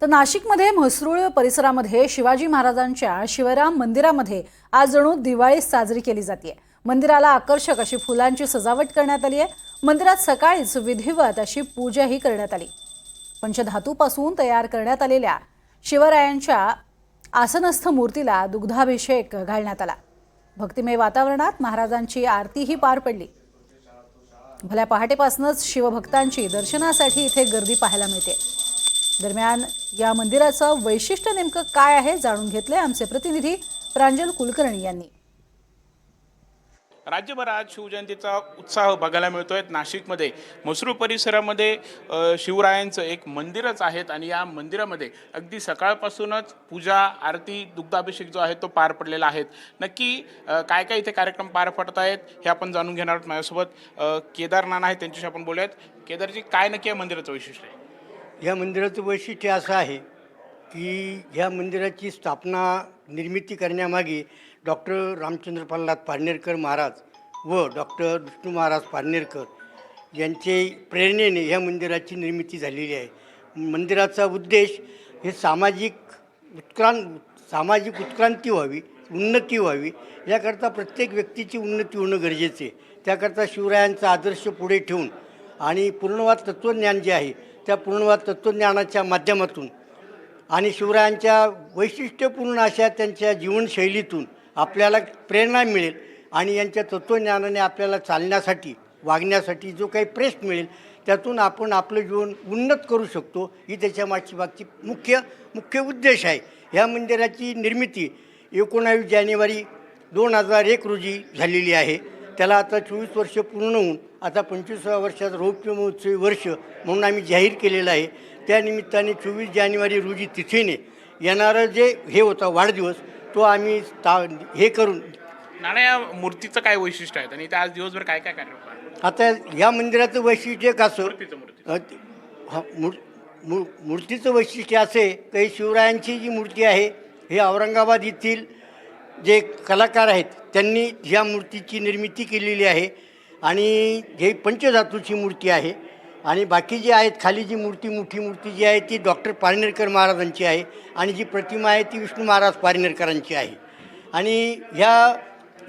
तर नाशिकमध्ये म्हसरूळ परिसरामध्ये शिवाजी महाराजांच्या शिवराम मंदिरामध्ये आज जणू दिवाळी साजरी केली जाते। मंदिराला आकर्षक अशी फुलांची सजावट करण्यात आली आहे। मंदिरात सकाळीच विधिवत अशी पूजाही करण्यात आली। पंचधातूपासून तयार करण्यात आलेल्या शिवरायांच्या आसनस्थ मूर्तीला दुग्धाभिषेक घालण्यात आला। भक्तिमय वातावरणात महाराजांची आरतीही पार पडली। भल्या पहाटेपासूनच शिवभक्तांची दर्शनासाठी इथे गर्दी पाहायला मिळते। दरम्यान या मंदिराचं वैशिष्ट्य नेमकं काय आहे जाणून घेतले आमचे प्रतिनिधी प्रांजल कुलकर्णी यांनी। राज्यभरात शिवजयंतीचा उत्साह बघायला मिळतोय। नाशिकमध्ये म्हसरूळ परिसरामध्ये शिवरायांचं एक मंदिरच आहे आणि या मंदिरामध्ये अगदी सकाळपासूनच पूजा आरती दुग्धाभिषेक जो आहे तो पार पडलेला आहे। नक्की काय काय इथे कार्यक्रम पार पडत आहेत हे आपण जाणून घेणार आहोत। माझ्यासोबत केदार नाना आहेत, त्यांच्याशी आपण बोलूयात। केदारजी, काय नक्की या मंदिराचं वैशिष्ट्य आहे? या मंदिराचं वैशिष्ट्य असं आहे की ह्या मंदिराची स्थापना निर्मिती करण्यामागे डॉक्टर रामचंद्र प्रल्हाद पारनेरकर महाराज व डॉक्टर विष्णू महाराज पारनेरकर यांचे प्रेरणेने ह्या मंदिराची निर्मिती झालेली आहे। मंदिराचा उद्देश हे सामाजिक उत्क्रांती व्हावी, उन्नती व्हावी, याकरता प्रत्येक व्यक्तीची उन्नती होणं गरजेचे आहे। त्याकरता शिवरायांचा आदर्श पुढे ठेवून आणि पूर्णवाद तत्त्वज्ञान जे आहे त्या पूर्णवाद तत्त्वज्ञानाच्या माध्यमातून आणि शिवरायांच्या वैशिष्ट्यपूर्ण अशा त्यांच्या जीवनशैलीतून आपल्याला प्रेरणा मिळेल आणि यांच्या तत्त्वज्ञानाने आपल्याला चालण्यासाठी वागण्यासाठी जो काही प्रेस मिळेल त्यातून आपण आपलं जीवन उन्नत करू शकतो, ही त्याच्या मागची मुख्य उद्देश आहे। ह्या मंदिराची निर्मिती 19 जानेवारी 2001 रोजी झालेली आहे। त्याला आता 24 वर्ष पूर्ण होऊन आता 25व्या वर्षात रौप्य महोत्सवी वर्ष म्हणून आम्ही जाहीर केलेलं आहे। त्यानिमित्ताने 24 जानेवारी रोजी तिथीने येणारं जे हे होता वाढदिवस तो आम्ही हे करून नाना, या मूर्तीचं काय वैशिष्ट्य आहे आणि त्या आज दिवसभर काय काय कार्यक्रम? आता ह्या मंदिराचं वैशिष्ट्य कसं, मूर्तीचं वैशिष्ट्य असे की शिवरायांची जी मूर्ती आहे हे औरंगाबाद येथील जे कलाकार आहेत त्यांनी ह्या मूर्तीची निर्मिती केलेली आहे आणि हे पंचधातूची मूर्ती आहे। आणि बाकी जी आहेत खाली जी मोठी मूर्ती जी आहे ती डॉक्टर पारनेरकर महाराजांची आहे आणि जी प्रतिमा आहे ती विष्णू महाराज पारनेरकरांची आहे। आणि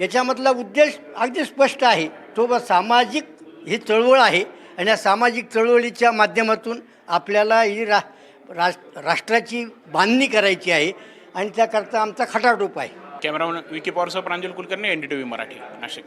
याच्यामधला उद्देश अगदी स्पष्ट आहे, तो सामाजिक ही चळवळ आहे आणि या सामाजिक चळवळीच्या माध्यमातून आपल्याला ही राष्ट्राची बांधणी करायची आहे आणि त्याकरता आमचा खटाटोप आहे। कॅमेरामन विकी पॉवरसह प्रांजल कुलकर्णी, NDTV मराठी, नाशिक।